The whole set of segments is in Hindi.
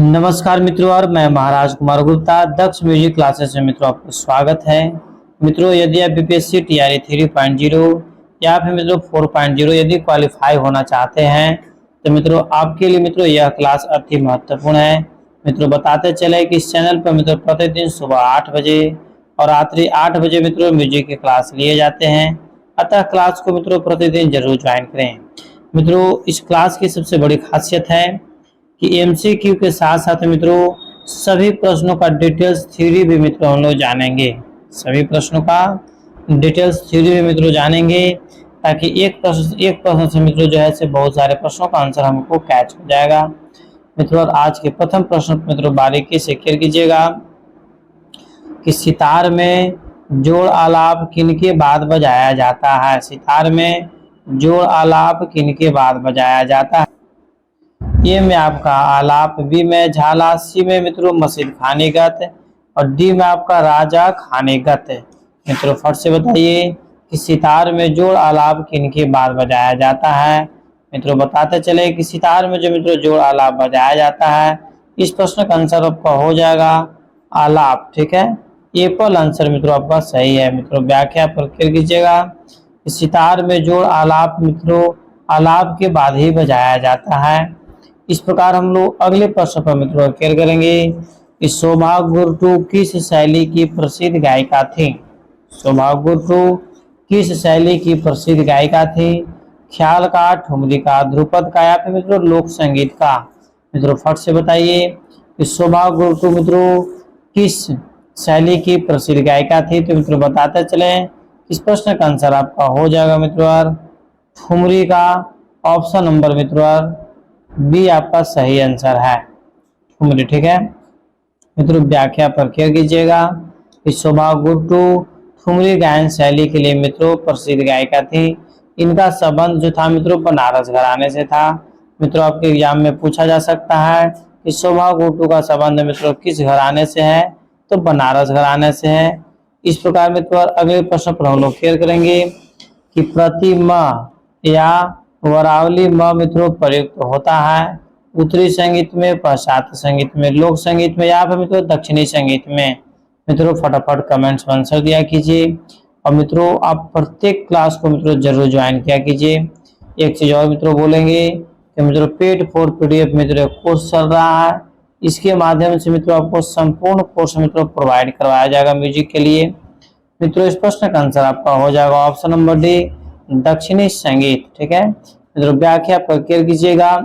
नमस्कार मित्रों, और मैं महाराज कुमार गुप्ता दक्ष म्यूजिक क्लासेस में मित्रों आपका स्वागत है। मित्रों, यदि आप बीपीएससी टीआरई 3.0 या फिर मित्रों 4.0 यदि क्वालिफाई होना चाहते हैं तो मित्रों आपके लिए मित्रों यह क्लास अति महत्वपूर्ण है। मित्रों बताते चले कि इस चैनल पर मित्रों प्रतिदिन सुबह 8 बजे और रात्रि 8 बजे मित्रों म्यूजिक की क्लास लिए जाते हैं, अतः क्लास को मित्रों प्रतिदिन जरूर ज्वाइन करें। मित्रों, इस क्लास की सबसे बड़ी खासियत है कि एमसीक्यू के साथ साथ मित्रों सभी प्रश्नों का डिटेल्स थ्योरी भी मित्रों हम लोग जानेंगे। सभी प्रश्नों का डिटेल्स थ्योरी भी मित्रों जानेंगे, ताकि एक प्रश्न से मित्रों जो है से बहुत सारे प्रश्नों का आंसर हमको कैच हो जाएगा। मित्रों, और आज के प्रथम प्रश्न मित्रों बारीकी से क्लियर कीजिएगा कि सितार में जोड़ आलाप किनके बाद बजाया जाता है। सितार में जोड़ आलाप किनके बाद बजाया जाता है। ए में आपका आलाप, बी में झाला, सी में मित्रों मस्जिद खानेगत और डी में आपका राजा खानेगत। मित्रों फट से बताइए कि सितार में जोड़ आलाप किनके बाद बजाया जाता है। मित्रों बताते चले कि सितार में जो मित्रों जोड़ आलाप बजाया जाता है, इस प्रश्न का आंसर आपका हो जाएगा आलाप। ठीक है, ए पर आंसर मित्रों आपका सही है। मित्रों व्याख्या पर क्लियर कीजिएगा कि सितार में जोड़ आलाप मित्रों आलाप के बाद ही बजाया जाता है। इस प्रकार हम लोग अगले प्रश्न पर मित्रों क्लियर करेंगे कि शोभा गुरटू किस शैली की प्रसिद्ध गायिका थी। शोभा गुरटू किस शैली की प्रसिद्ध गायिका थी। ख्याल का, ठुमरी का, ध्रुपद का या फिर मित्रों लोक संगीत का। मित्रों फट से बताइए कि शोभा गुरटू मित्रों किस शैली की प्रसिद्ध गायिका थी। तो मित्रों बताते चले इस प्रश्न का आंसर आपका हो जाएगा मित्रों ठुमरी का। ऑप्शन नंबर मित्रों बी आपका सही आंसर है, ठुमरी। ठीक है, मित्रों व्याख्या पर क्लियर कीजिएगा कि शोभा गुरटू ठुमरी गायन शैली के लिए मित्रों प्रसिद्ध गायिका थी। इनका संबंध जो था मित्रों बनारस घराने से था। मित्रों आपके एग्जाम में पूछा जा सकता है कि शोभा गुरटू का संबंध मित्रों किस घराने से है, तो बनारस घराने से है। इस प्रकार मित्रों अगले प्रश्न पर हम लोग क्लियर करेंगे कि प्रतिमा या वरावली म मित्रों प्रयुक्त होता है उत्तरी संगीत में, पाश्चात्य संगीत में, लोक संगीत में या फिर मित्रों दक्षिणी संगीत में। मित्रों फटाफट कमेंट्स में आंसर दिया कीजिए और मित्रों आप प्रत्येक क्लास को मित्रों जरूर ज्वाइन किया कीजिए। एक चीज और मित्रों बोलेंगे कि मित्रों पेड फॉर पीडीएफ मित्रों कोर्स चल रहा है, इसके माध्यम से मित्रों आपको संपूर्ण कोर्स मित्रों प्रोवाइड करवाया जाएगा म्यूजिक के लिए। मित्रों इस प्रश्न का आंसर आपका हो जाएगा ऑप्शन नंबर डी दक्षिणी संगीत। ठीक है, मित्रों व्याख्या पर क्लियर कीजिएगा।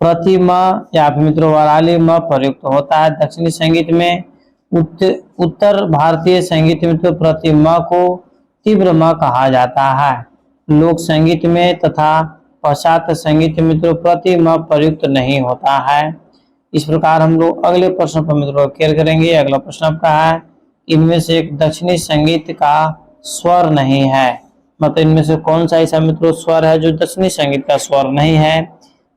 प्रतिमा या फिर मित्रों वराली म प्रयुक्त होता है दक्षिणी संगीत में। उत्तर भारतीय संगीत में तो प्रतिमा को तीव्र म कहा जाता है। लोक संगीत में तथा पाश्चात्य संगीत में मित्रों प्रतिमा प्रयुक्त नहीं होता है। इस प्रकार हम लोग अगले प्रश्न पर मित्रों क्लियर करेंगे। अगला प्रश्न आपका है इनमें से एक दक्षिणी संगीत का स्वर नहीं है। मतलब इनमें से कौन सा ऐसा मित्रों स्वर है जो दक्षिणी संगीत का स्वर नहीं है।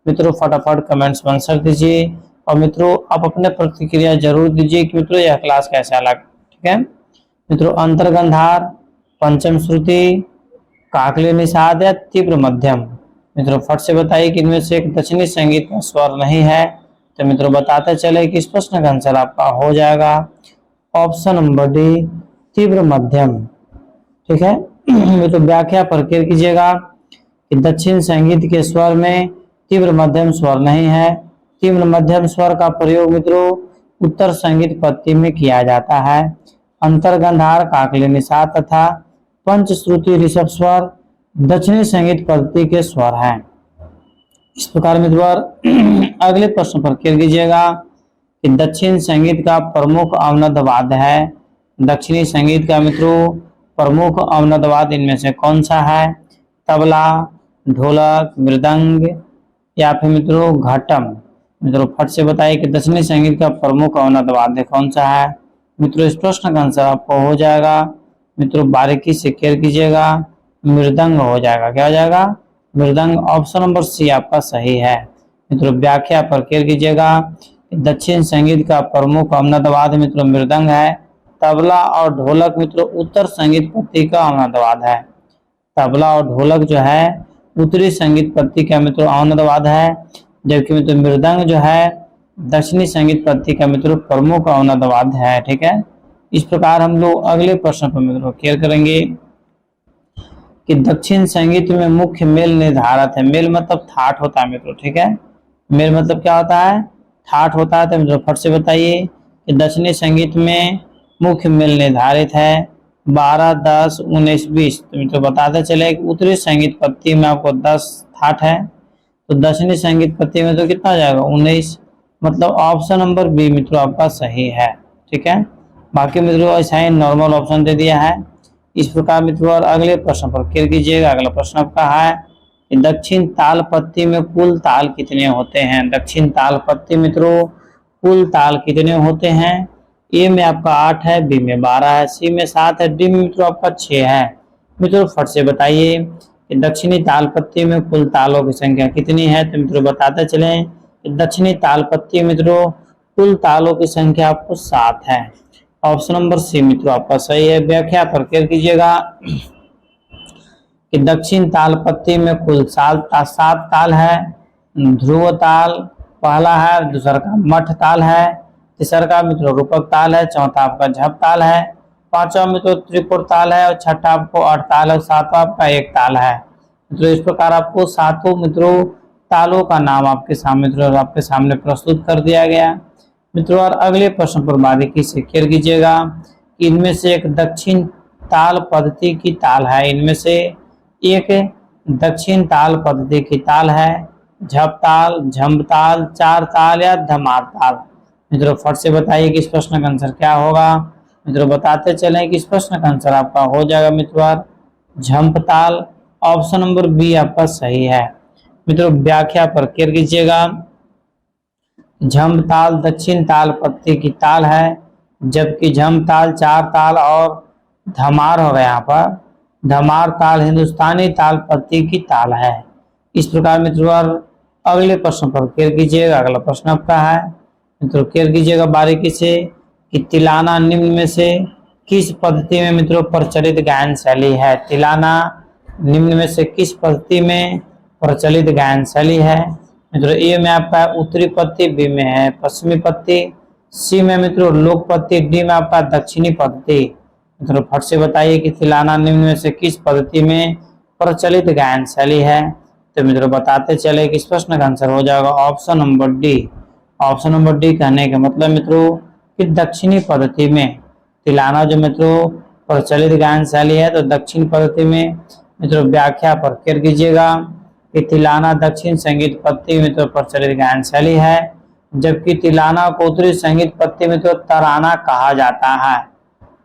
मित्रों फटाफट कमेंट्स में आंसर दीजिए और मित्रों आप अपने प्रतिक्रिया जरूर दीजिए कि मित्रों यह क्लास कैसा लगा। ठीक है मित्रों, अंतर्गंधार, पंचम श्रुति, काकली निषाद या तीव्र मध्यम। मित्रों फट से बताइए कि इनमें से एक दक्षिणी संगीत का स्वर नहीं है। तो मित्रों बताते चले कि इस प्रश्न का आंसर आपका हो जाएगा ऑप्शन नंबर डी तीव्र मध्यम। ठीक है, तो व्याख्या पर क्लियर कीजिएगा कि दक्षिण संगीत के स्वर में तीव्र मध्यम स्वर नहीं है। तीव्र मध्यम स्वर का प्रयोग मित्रों उत्तर संगीत पत्ति में किया जाता है। अंतर्गंधार, काकली निषाद तथा पंचश्रुति ऋषभ स्वर दक्षिणी संगीत पद्धति के स्वर हैं। इस प्रकार मित्रों अगले प्रश्न पर क्लियर कीजिएगा कि दक्षिण संगीत का प्रमुख अवनद वाद्य है। दक्षिणी संगीत का मित्रों प्रमुख अवनद वाद्य इनमें से कौन सा है। तबला, ढोलक, मृदंग या फिर मित्रों घटम। मित्रों फट से बताइए कि दक्षिणी संगीत का प्रमुख अवनद वाद्य कौन सा है। मित्रों इस प्रश्न का आंसर आपको हो जाएगा मित्रों बारीकी से क्लियर कीजिएगा, मृदंग हो जाएगा। क्या हो जाएगा? मृदंग। ऑप्शन नंबर सी आपका सही है। मित्रों व्याख्या पर क्लियर कीजिएगा। दक्षिण संगीत का प्रमुख अवनद वाद्य मित्रों मृदंग है। तबला और ढोलक मित्रों उत्तर संगीत पत्ति का अवनद वाद्य है। तबला और ढोलक जो है उत्तरी संगीत पत्ति का मित्रों अवनद वाद्य है, जबकि मित्रों मृदंग जो है दक्षिणी संगीत पद्धति का मित्रों प्रमुख अवनद वाद्य है। ठीक है, इस प्रकार हम लोग अगले प्रश्न पर मित्रों क्लियर करेंगे कि दक्षिण संगीत में मुख्य मेल निर्धारक है। मेल मतलब थाट होता है मित्रों। ठीक है, मेल मतलब क्या होता है? थाट होता है। तो मित्रों फट से बताइए कि दक्षिणी संगीत में मुख्य मेल निर्धारित है 12, 10, 19, 20। तो मित्रों बताते चले कि उत्तरी संगीत पद्धति में आपको 10 थाट है, तो दक्षिणी संगीत पद्धति में तो कितना हो जाएगा? 19। मतलब ऑप्शन नंबर बी मित्रों आपका सही है। ठीक है, बाकी मित्रों ऐसा ही नॉर्मल ऑप्शन दे दिया है। इस प्रकार मित्रों और अगले प्रश्न पर क्लियर कीजिएगा। अगला प्रश्न आपका है कि दक्षिण ताल पद्धति में कुल ताल कितने होते हैं? दक्षिण ताल पद्धति मित्रों कुल ताल कितने होते हैं? ए में आपका 8 है, बी में 12 है, सी में 7 है, डी में मित्रों आपका 6 है। मित्रों फट से बताइए कि दक्षिणी ताल पद्धति में कुल तालों की संख्या कितनी है? तो मित्रों बताते चले कि दक्षिणी ताल पद्धति मित्रों कुल तालों की संख्या आपको 7 है। ऑप्शन नंबर सी मित्रों आपका सही है। व्याख्या पर क्लियर कीजिएगा कि दक्षिण ताल पद्धति में कुल 7 ताल है। ध्रुव ताल पहला है, दूसरा का मठ ताल है, तीसरा का मित्रों रूपक ताल है, चौथा आपका झप ताल है, पांचवा मित्रों त्रिपुर ताल है, और छठा आपको अड़ताल है, सातवां आपका एक ताल है। मित्रों इस प्रकार आपको सातों मित्रों तालों का नाम आपके सामने प्रस्तुत कर दिया गया। मित्रों और अगले प्रश्न पर बारीकी से क्लियर कीजिएगा कि इनमें से एक दक्षिण ताल पद्धति की ताल है। इनमें से एक दक्षिण ताल पद्धति की ताल है झप ताल, झम्प ताल, चार ताल या धमार ताल। मित्रों फट से बताइए कि इस प्रश्न का आंसर क्या होगा। मित्रों बताते चलें कि इस प्रश्न का आंसर आपका हो जाएगा मित्रों झम्प ताल। ऑप्शन नंबर बी आपका सही है। मित्रों व्याख्या पर क्लियर कीजिएगा। झम्प ताल दक्षिण ताल पद्धति की ताल है, जबकि झम्प ताल 4 ताल और धमार हो गया यहाँ पर धमार ताल हिंदुस्तानी ताल पद्धति की ताल है। इस प्रकार मित्रों अगले प्रश्न पर क्लियर कीजिएगा। अगला प्रश्न आपका है मित्रों क्लियर कीजिएगा बारीकी से कि तिलाना निम्न में से किस पद्धति में मित्रों प्रचलित गायन शैली है? तिलाना निम्न में से किस पद्धति में प्रचलित गायन शैली है? मित्रों ए में आपका उत्तरी पद्धति, बी में है पश्चिमी पद्धति, सी में मित्रों लोक पद्धति, डी में आपका दक्षिणी पद्धति। मित्रों फट से बताइए कि तिलाना निम्न में से किस पद्धति में प्रचलित गायन शैली है? तो मित्रों बताते चले कि इस प्रश्न का आंसर हो जाएगा option number D. Option number D कहने का मतलब मित्रों कि दक्षिणी पद्धति में तिलाना जो मित्रों प्रचलित गायन शैली है, तो दक्षिण पद्धति में। मित्रों व्याख्या पर क्लियर कीजिएगा कि तिलाना दक्षिण संगीत पद्धति में तो प्रचलित गायन शैली है, जबकि तिलाना को उत्तरी संगीत पद्धति में तो तराना कहा जाता है।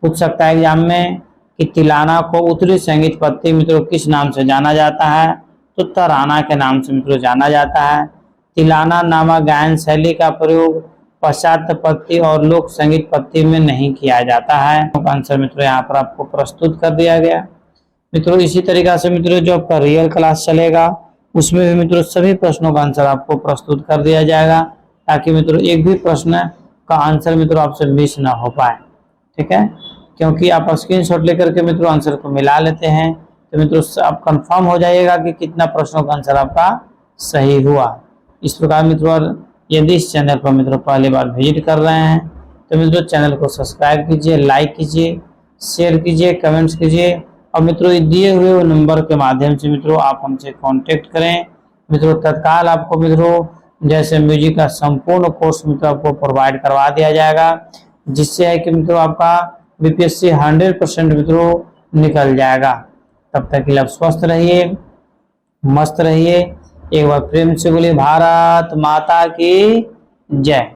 पूछ सकता है एग्जाम में कि तिलाना को उत्तरी संगीत पद्धति मित्रों किस नाम से जाना जाता है? तो तराना के नाम से मित्रों जाना जाता है। तिलाना नामक गायन शैली का प्रयोग पाश्चात्य पद्धति और लोक संगीत पद्धति में नहीं किया जाता है। आंसर मित्रों यहाँ पर आपको प्रस्तुत कर दिया गया। मित्रों इसी तरीका से मित्रों जो आपका रियल क्लास चलेगा उसमें भी मित्रों सभी प्रश्नों का आंसर आपको प्रस्तुत कर दिया जाएगा, ताकि मित्रों एक भी प्रश्न का आंसर मित्रों आपसे मिस ना हो पाए। ठीक है, क्योंकि आप स्क्रीनशॉट लेकर के मित्रों आंसर को मिला लेते हैं, तो मित्रों आप कंफर्म हो जाइएगा कि कितना प्रश्नों का आंसर आपका सही हुआ। इस प्रकार मित्रों यदि इस चैनल पर मित्रों पहली बार विजिट कर रहे हैं तो मित्रों चैनल को सब्सक्राइब कीजिए, लाइक कीजिए, शेयर कीजिए, कमेंट्स कीजिए, और मित्रों दिए हुए नंबर के माध्यम से मित्रों आप हमसे कांटेक्ट करें। मित्रों तत्काल आपको मित्रों जैसे म्यूजिक का संपूर्ण कोर्स मित्रों आपको प्रोवाइड करवा दिया जाएगा, जिससे है कि मित्रों आपका बीपीएससी 100% मित्रों निकल जाएगा। तब तक के लिए आप स्वस्थ रहिए, मस्त रहिए। एक बार प्रेम से बोलिए भारत माता की जय।